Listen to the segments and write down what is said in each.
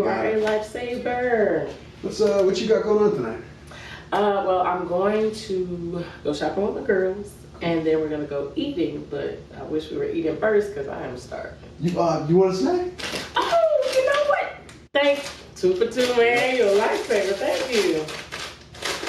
are a lifesaver. What you got going on tonight? Well, I'm going to go shopping with the girls, and then we're gonna go eating. But I wish we were eating first because I am starving. You want a snack? Oh, you know what? Thanks. 2 for 2, man. You're a lifesaver. Thank you.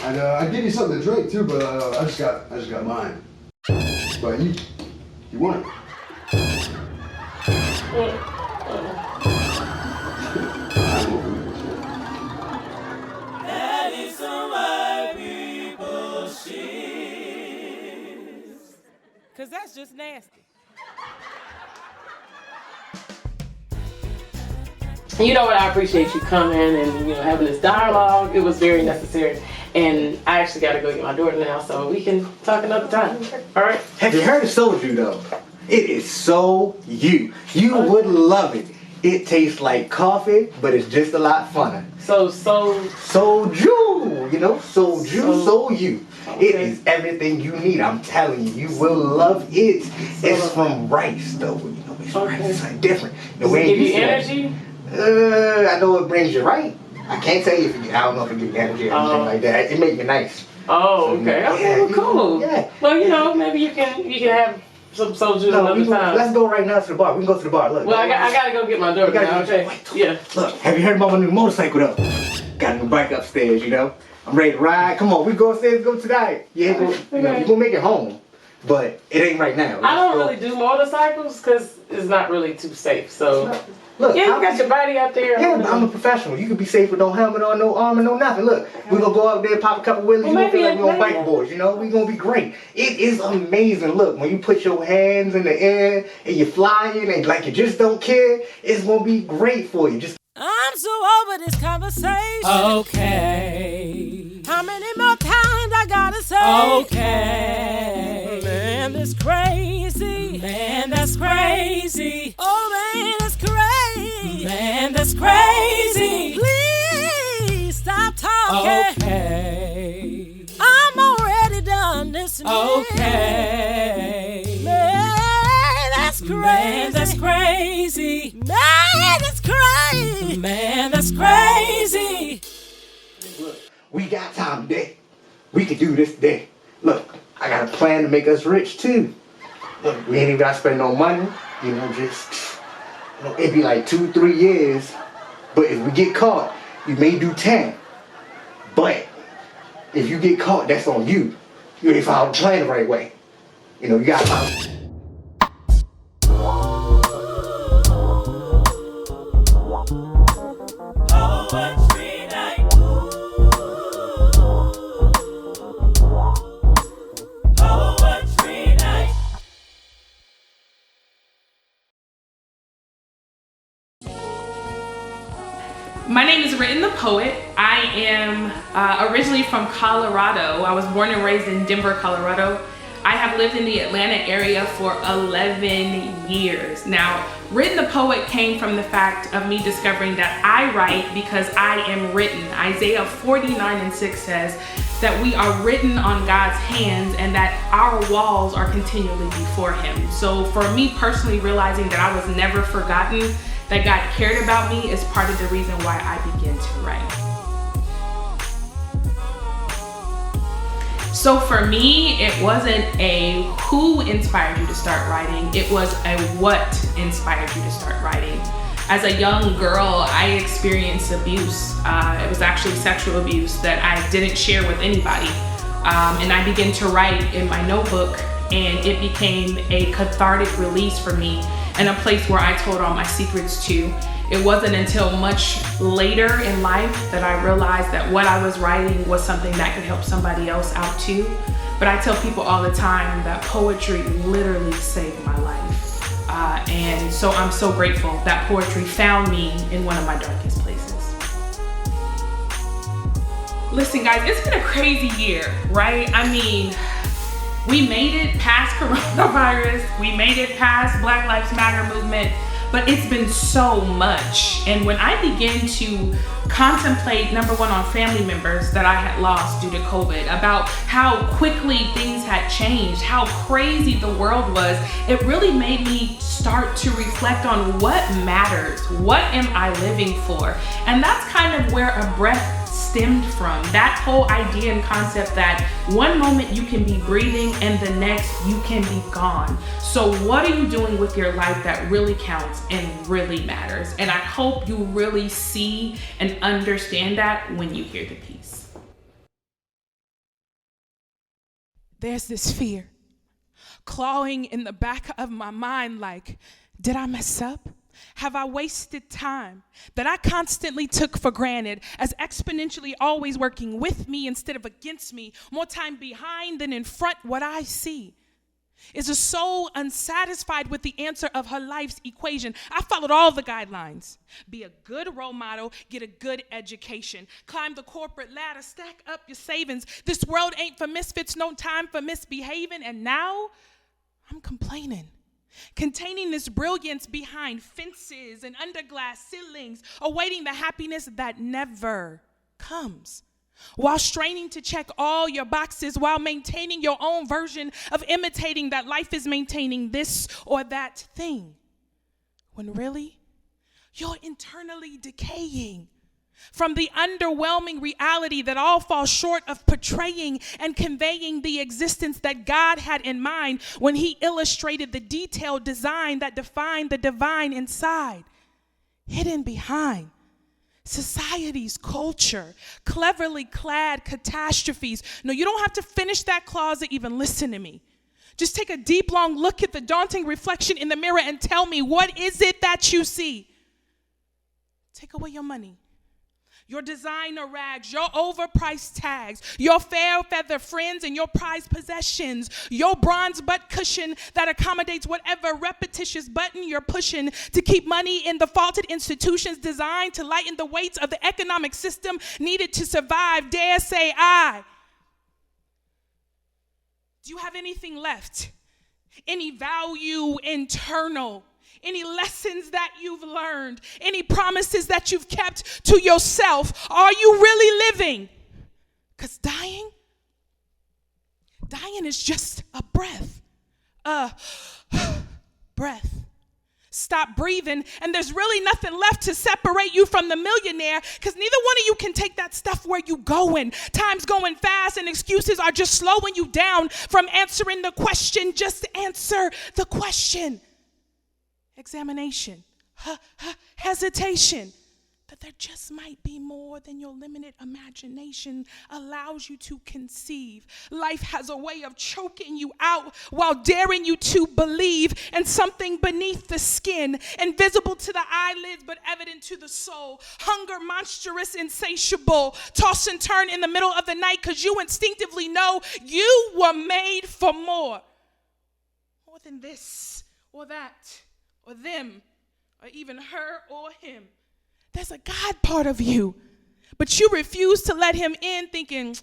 I'd give you something to drink too, but I just got mine. But you want it? That is some white people shit. 'Cause that's just nasty. You know what? I appreciate you coming and having this dialogue. It was very necessary. And I actually got to go get my daughter now, so we can talk another time. All right? Have you heard of soju though? It is so you. You would love it. It tastes like coffee, but it's just a lot funner. Soju, soju, so you. Okay. It is everything you need. I'm telling you, you will love it. It's from rice though. It's rice. It's like different. The Does way it give you energy? I know it brings you right. I can't tell you I don't know if it gives you energy or anything like that. It makes you nice. Oh, okay. So, okay, well, cool. Yeah. Well, maybe you can have some soju another time. Let's go right now to the bar. We can go to the bar. Look. Well, I gotta go get my daughter now. Okay. Yeah. Look, have you heard about my new motorcycle though? Got a new bike upstairs, I'm ready to ride. Come on, we go upstairs, go tonight. You gonna make it home. But it ain't right now. I don't really do motorcycles because it's not really too safe. So look, you got your body out there. Yeah, I'm a professional. You can be safe with no helmet on, no armor, no nothing. Look, we're gonna go out there, pop a couple wheelies. You gonna feel like we're on bike boards. We're gonna be great. It is amazing. Look, when you put your hands in the air and you're flying and like you just don't care, it's gonna be great for you. I'm so over this conversation. Okay. How many more times I gotta say? Okay. Man, that's crazy. Man, that's crazy. Oh, man, that's crazy. Man, that's crazy. Please stop talking. Okay. I'm already done listening. Okay. Man, that's crazy. Man, that's crazy. Man, that's crazy. Man, that's crazy. Look, we got time today. We can do this today. Look, I got a plan to make us rich too. Look, we ain't even gotta spend no money. It'd be like 2-3 years. But if we get caught, you may do 10. But if you get caught, that's on you. You ain't followed the plan the right way. You gotta follow. My name is Written the Poet. I am originally from Colorado. I was born and raised in Denver, Colorado. I have lived in the Atlanta area for 11 years. Now, Written the Poet came from the fact of me discovering that I write because I am written. Isaiah 49:6 says that we are written on God's hands and that our walls are continually before Him. So for me personally, realizing that I was never forgotten, that God cared about me is part of the reason why I began to write. So for me, it wasn't a who inspired you to start writing, it was a what inspired you to start writing. As a young girl, I experienced abuse. It was actually sexual abuse that I didn't share with anybody. And I began to write in my notebook, and it became a cathartic release for me and a place where I told all my secrets to. It wasn't until much later in life that I realized that what I was writing was something that could help somebody else out too. But I tell people all the time that poetry literally saved my life. And so I'm so grateful that poetry found me in one of my darkest places. Listen guys, it's been a crazy year, right? I mean, we made it past coronavirus, we made it past Black Lives Matter movement, but it's been so much. And when I began to contemplate, number one, on family members that I had lost due to COVID, about how quickly things had changed, how crazy the world was, it really made me start to reflect on what matters. What am I living for? And that's kind of where a breath stemmed from. That whole idea and concept that one moment you can be breathing and the next you can be gone. So what are you doing with your life that really counts and really matters? And I hope you really see and understand that when you hear the piece. There's this fear clawing in the back of my mind like, did I mess up? Have I wasted time that I constantly took for granted as exponentially always working with me instead of against me, more time behind than in front? What I see is a soul unsatisfied with the answer of her life's equation. I followed all the guidelines. Be a good role model, get a good education, climb the corporate ladder, stack up your savings. This world ain't for misfits, no time for misbehaving, and now I'm complaining. Containing this brilliance behind fences and under glass ceilings, awaiting the happiness that never comes, while straining to check all your boxes, while maintaining your own version of imitating that life is maintaining this or that thing, when really you're internally decaying from the underwhelming reality that all falls short of portraying and conveying the existence that God had in mind when he illustrated the detailed design that defined the divine inside, hidden behind society's culture, cleverly clad catastrophes. No, you don't have to finish that clause to even listen to me. Just take a deep, long look at the daunting reflection in the mirror and tell me, what is it that you see? Take away your money, your designer rags, your overpriced tags, your fair feather friends and your prized possessions, your bronze butt cushion that accommodates whatever repetitious button you're pushing to keep money in the faulted institutions designed to lighten the weights of the economic system needed to survive. Dare say I. Do you have anything left? Any value internal? Any lessons that you've learned, any promises that you've kept to yourself? Are you really living? Because dying is just a breath, breath. Stop breathing, and there's really nothing left to separate you from the millionaire, because neither one of you can take that stuff where you going. Time's going fast, and excuses are just slowing you down from answering the question. Just answer the question. Examination, hesitation, that there just might be more than your limited imagination allows you to conceive. Life has a way of choking you out while daring you to believe in something beneath the skin, invisible to the eyelids but evident to the soul. Hunger, monstrous, insatiable, toss and turn in the middle of the night because you instinctively know you were made for more than this or that, or them, or even her or him. There's a God part of you, but you refuse to let him in, thinking,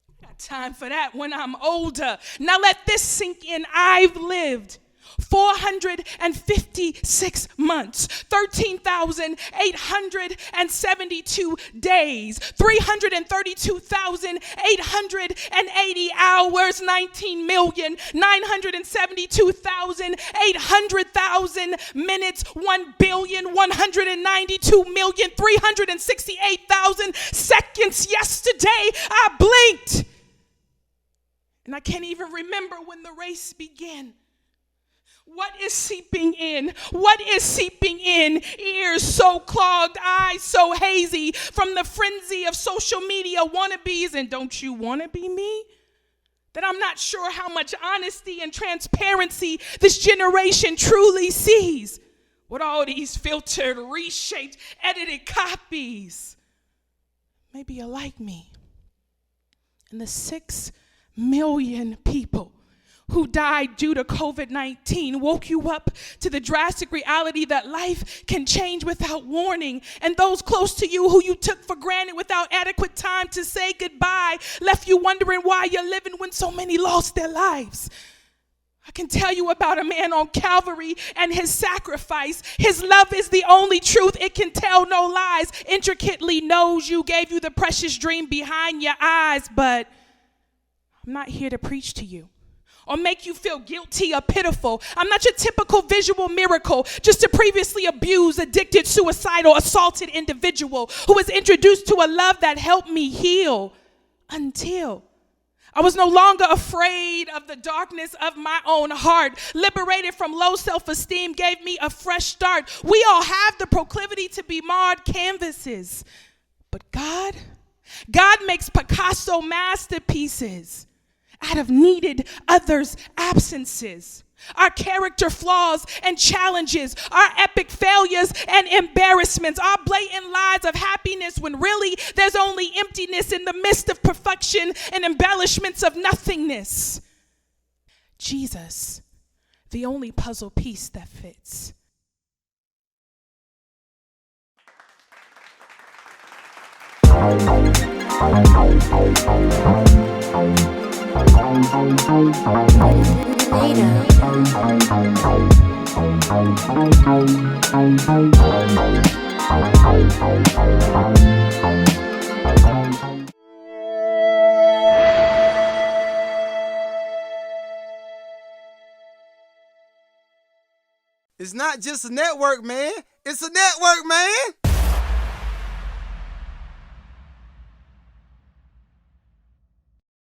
I got time for that when I'm older. Now let this sink in. I've lived 456 months, 13,872 days, 332,880 hours, 19,972,800 minutes, 1,192,368,000 seconds. Yesterday, I blinked, and I can't even remember when the race began. What is seeping in? What is seeping in? Ears so clogged, eyes so hazy from the frenzy of social media wannabes. And don't you want to be me? That I'm not sure how much honesty and transparency this generation truly sees with all these filtered, reshaped, edited copies. Maybe you're like me. And the 6 million people who died due to COVID-19 woke you up to the drastic reality that life can change without warning. And those close to you who you took for granted without adequate time to say goodbye left you wondering why you're living when so many lost their lives. I can tell you about a man on Calvary and his sacrifice. His love is the only truth. It can tell no lies. Intricately knows you, gave you the precious dream behind your eyes. But I'm not here to preach to you or make you feel guilty or pitiful. I'm not your typical visual miracle, just a previously abused, addicted, suicidal, assaulted individual who was introduced to a love that helped me heal until I was no longer afraid of the darkness of my own heart. Liberated from low self-esteem gave me a fresh start. We all have the proclivity to be marred canvases, but God makes Picasso masterpieces out of needed others' absences. Our character flaws and challenges, our epic failures and embarrassments, our blatant lies of happiness when really there's only emptiness in the midst of perfection and embellishments of nothingness. Jesus, the only puzzle piece that fits. It's not just a network, man. It's a network, man.